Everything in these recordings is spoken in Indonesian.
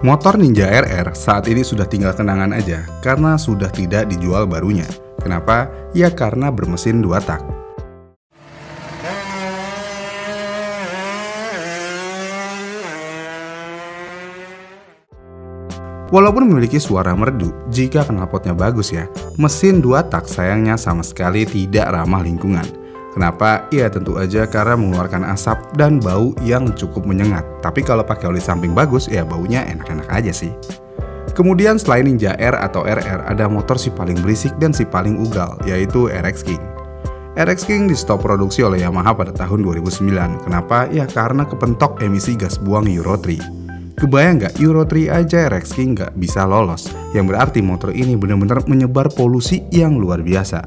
Motor Ninja RR saat ini sudah tinggal kenangan aja karena sudah tidak dijual barunya. Kenapa? Ya karena bermesin 2 tak. Walaupun memiliki suara merdu jika knalpotnya bagus ya, mesin 2 tak sayangnya sama sekali tidak ramah lingkungan. Kenapa? Ya tentu aja karena mengeluarkan asap dan bau yang cukup menyengat. Tapi kalau pakai oli samping bagus, ya baunya enak-enak aja sih. Kemudian selain Ninja R atau RR, ada motor si paling berisik dan si paling ugal, yaitu RX King. RX King di stop produksi oleh Yamaha pada tahun 2009. Kenapa? Ya karena kepentok emisi gas buang Euro 3. Kebayang nggak Euro 3 aja RX King nggak bisa lolos, yang berarti motor ini benar-benar menyebar polusi yang luar biasa.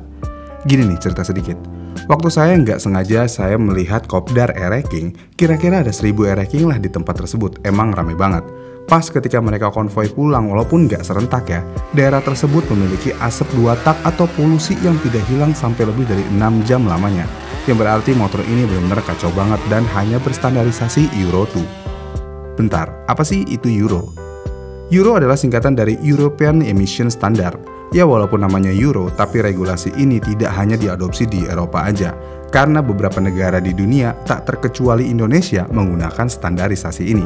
Gini nih cerita sedikit. Waktu saya nggak sengaja saya melihat kopdar RX King, kira-kira ada 1000 RX King lah di tempat tersebut, emang rame banget. Pas ketika mereka konvoi pulang, walaupun nggak serentak ya, daerah tersebut memiliki asap 2 tak atau polusi yang tidak hilang sampai lebih dari 6 jam lamanya. Yang berarti motor ini benar-benar kacau banget dan hanya berstandarisasi Euro 2. Bentar, apa sih itu Euro? Euro adalah singkatan dari European Emission Standard. Ya walaupun namanya Euro, tapi regulasi ini tidak hanya diadopsi di Eropa aja. Karena beberapa negara di dunia, tak terkecuali Indonesia, menggunakan standarisasi ini.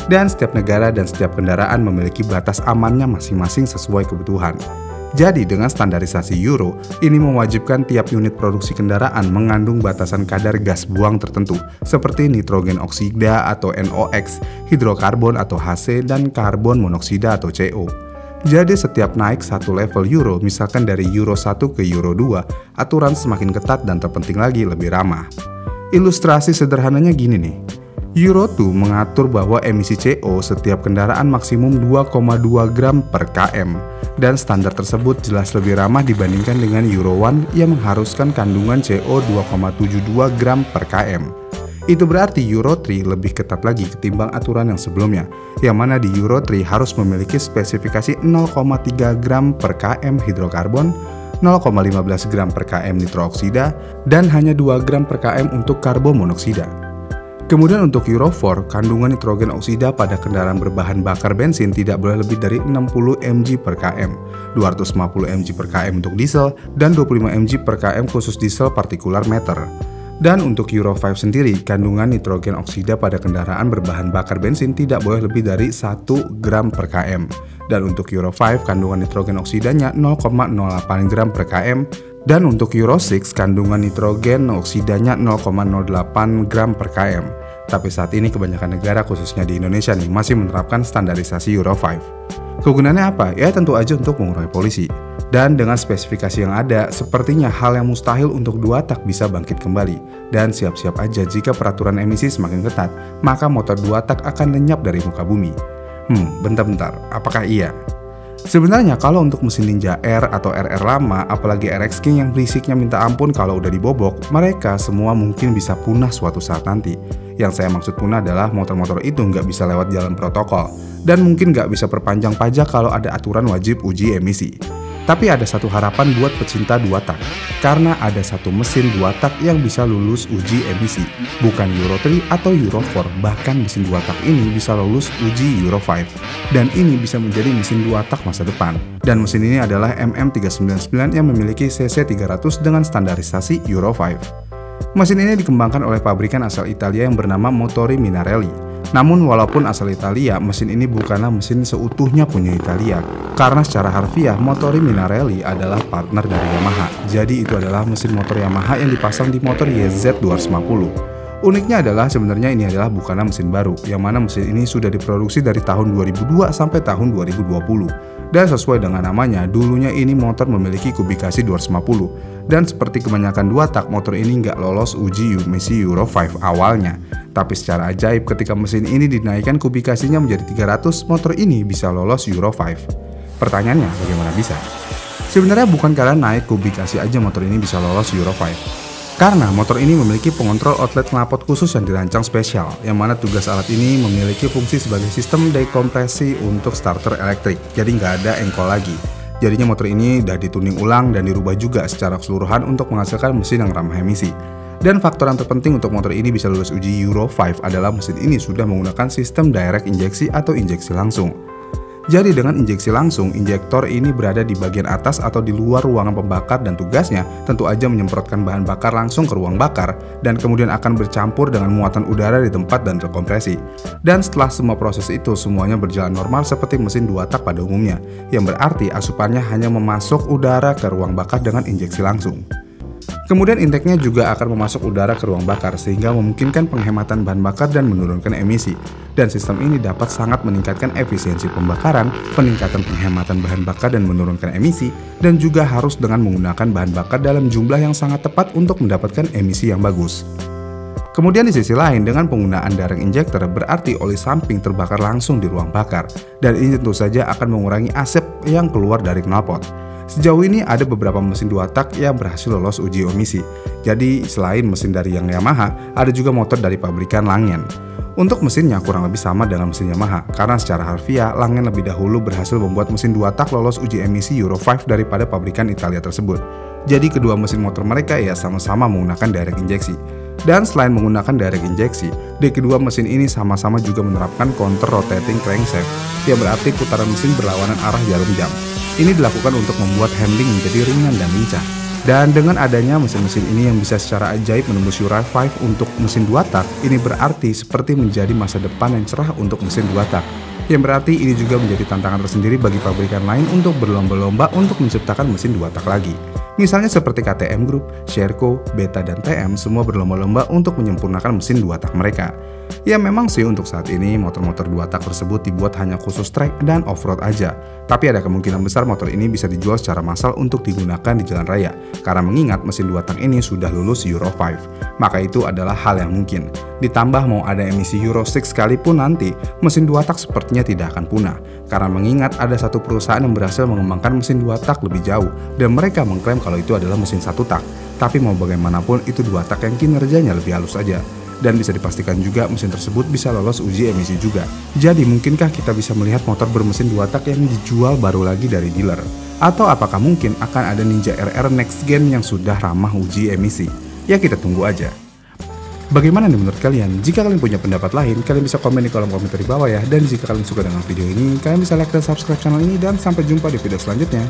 Dan setiap negara dan setiap kendaraan memiliki batas amannya masing-masing sesuai kebutuhan. Jadi dengan standarisasi Euro, ini mewajibkan tiap unit produksi kendaraan mengandung batasan kadar gas buang tertentu, seperti nitrogen oksida atau NOx, hidrokarbon atau HC, dan karbon monoksida atau CO. Jadi setiap naik satu level Euro, misalkan dari Euro 1 ke Euro 2, aturan semakin ketat dan terpenting lagi lebih ramah. Ilustrasi sederhananya gini nih. Euro 2 mengatur bahwa emisi CO setiap kendaraan maksimum 2,2 gram per km. Dan standar tersebut jelas lebih ramah dibandingkan dengan Euro 1 yang mengharuskan kandungan CO 2,72 gram per km. Itu berarti Euro 3 lebih ketat lagi ketimbang aturan yang sebelumnya, yang mana di Euro 3 harus memiliki spesifikasi 0,3 gram per km hidrokarbon, 0,15 gram per km nitrooksida, dan hanya 2 gram per km untuk karbon monoksida. Kemudian untuk Euro 4, kandungan nitrogen oksida pada kendaraan berbahan bakar bensin tidak boleh lebih dari 60 mg per km, 250 mg per km untuk diesel, dan 25 mg per km khusus diesel partikular meter. Dan untuk Euro 5 sendiri, kandungan nitrogen oksida pada kendaraan berbahan bakar bensin tidak boleh lebih dari 1 gram per km. Dan untuk Euro 5, kandungan nitrogen oksidanya 0,08 gram per km. Dan untuk Euro 6, kandungan nitrogen oksidanya 0,08 gram per km. Tapi saat ini kebanyakan negara, khususnya di Indonesia nih, masih menerapkan standarisasi Euro 5. Kegunaannya apa? Ya tentu aja untuk mengurangi polusi. Dan dengan spesifikasi yang ada, sepertinya hal yang mustahil untuk 2 tak bisa bangkit kembali. Dan siap-siap aja jika peraturan emisi semakin ketat, maka motor 2 tak akan lenyap dari muka bumi. Bentar-bentar, apakah iya? Sebenarnya kalau untuk mesin Ninja R atau RR lama, apalagi RX King yang berisiknya minta ampun kalau udah dibobok, mereka semua mungkin bisa punah suatu saat nanti. Yang saya maksud punah adalah motor-motor itu nggak bisa lewat jalan protokol, dan mungkin nggak bisa perpanjang pajak kalau ada aturan wajib uji emisi. Tapi ada satu harapan buat pecinta 2 tak, karena ada satu mesin 2 tak yang bisa lulus uji emisi, bukan Euro 3 atau Euro 4, bahkan mesin 2 tak ini bisa lulus uji Euro 5, dan ini bisa menjadi mesin 2 tak masa depan. Dan mesin ini adalah MM399 yang memiliki cc 300 dengan standarisasi Euro 5. Mesin ini dikembangkan oleh pabrikan asal Italia yang bernama Motori Minarelli. Namun walaupun asal Italia, mesin ini bukanlah mesin seutuhnya punya Italia, karena secara harfiah Motori Minarelli adalah partner dari Yamaha. Jadi itu adalah mesin motor Yamaha yang dipasang di motor YZ250. Uniknya adalah sebenarnya ini adalah bukanlah mesin baru, yang mana mesin ini sudah diproduksi dari tahun 2002 sampai tahun 2020. Dan sesuai dengan namanya, dulunya ini motor memiliki kubikasi 250. Dan seperti kebanyakan 2 tak, motor ini nggak lolos uji emisi Euro 5 awalnya. Tapi secara ajaib ketika mesin ini dinaikkan kubikasinya menjadi 300, motor ini bisa lolos Euro 5. Pertanyaannya, bagaimana bisa? Sebenarnya bukan karena naik kubikasi aja motor ini bisa lolos Euro 5. Karena motor ini memiliki pengontrol outlet knalpot khusus yang dirancang spesial, yang mana tugas alat ini memiliki fungsi sebagai sistem dekompresi untuk starter elektrik, jadi nggak ada engkol lagi. Jadinya motor ini udah dituning ulang dan dirubah juga secara keseluruhan untuk menghasilkan mesin yang ramah emisi. Dan faktor yang terpenting untuk motor ini bisa lulus uji Euro 5 adalah mesin ini sudah menggunakan sistem direct injeksi atau injeksi langsung. Jadi dengan injeksi langsung, injektor ini berada di bagian atas atau di luar ruangan pembakar dan tugasnya tentu aja menyemprotkan bahan bakar langsung ke ruang bakar dan kemudian akan bercampur dengan muatan udara di tempat dan terkompresi. Dan setelah semua proses itu semuanya berjalan normal seperti mesin 2 tak pada umumnya, yang berarti asupannya hanya memasuk udara ke ruang bakar dengan injeksi langsung. Kemudian intake-nya juga akan memasuk udara ke ruang bakar sehingga memungkinkan penghematan bahan bakar dan menurunkan emisi. Dan sistem ini dapat sangat meningkatkan efisiensi pembakaran, peningkatan penghematan bahan bakar dan menurunkan emisi, dan juga harus dengan menggunakan bahan bakar dalam jumlah yang sangat tepat untuk mendapatkan emisi yang bagus. Kemudian di sisi lain, dengan penggunaan direct injector berarti oli samping terbakar langsung di ruang bakar, dan ini tentu saja akan mengurangi asap yang keluar dari knalpot. Sejauh ini ada beberapa mesin 2 tak yang berhasil lolos uji emisi. Jadi selain mesin dari yang Yamaha, ada juga motor dari pabrikan Langen. Untuk mesinnya kurang lebih sama dengan mesin Yamaha, karena secara harfiah Langen lebih dahulu berhasil membuat mesin 2 tak lolos uji emisi Euro 5 daripada pabrikan Italia tersebut. Jadi kedua mesin motor mereka ya sama-sama menggunakan direct injeksi. Dan selain menggunakan direct injeksi, di kedua mesin ini sama-sama juga menerapkan counter rotating crankshaft, yang berarti putaran mesin berlawanan arah jarum jam. Ini dilakukan untuk membuat handling menjadi ringan dan lincah. Dan dengan adanya mesin-mesin ini yang bisa secara ajaib menembus Euro 5 untuk mesin 2 tak, ini berarti seperti menjadi masa depan yang cerah untuk mesin 2 tak. Yang berarti ini juga menjadi tantangan tersendiri bagi pabrikan lain untuk berlomba-lomba untuk menciptakan mesin 2 tak lagi. Misalnya seperti KTM Group, Sherco, Beta, dan TM semua berlomba-lomba untuk menyempurnakan mesin 2 tak mereka. Ya memang sih untuk saat ini motor-motor 2 tak tersebut dibuat hanya khusus track dan off-road aja. Tapi ada kemungkinan besar motor ini bisa dijual secara massal untuk digunakan di jalan raya. Karena mengingat mesin 2 tak ini sudah lulus Euro 5. Maka itu adalah hal yang mungkin. Ditambah mau ada emisi Euro 6 sekalipun nanti, mesin 2 tak sepertinya tidak akan punah. Karena mengingat ada satu perusahaan yang berhasil mengembangkan mesin 2 tak lebih jauh. Dan mereka mengklaim kalau itu adalah mesin 1 tak. Tapi mau bagaimanapun itu 2 tak yang kinerjanya lebih halus aja. Dan bisa dipastikan juga mesin tersebut bisa lolos uji emisi juga. Jadi mungkinkah kita bisa melihat motor bermesin 2 tak yang dijual baru lagi dari dealer? Atau apakah mungkin akan ada Ninja RR Next Gen yang sudah ramah uji emisi? Ya kita tunggu aja. Bagaimana nih menurut kalian? Jika kalian punya pendapat lain, kalian bisa komen di kolom komentar di bawah ya. Dan jika kalian suka dengan video ini, kalian bisa like dan subscribe channel ini. Dan sampai jumpa di video selanjutnya.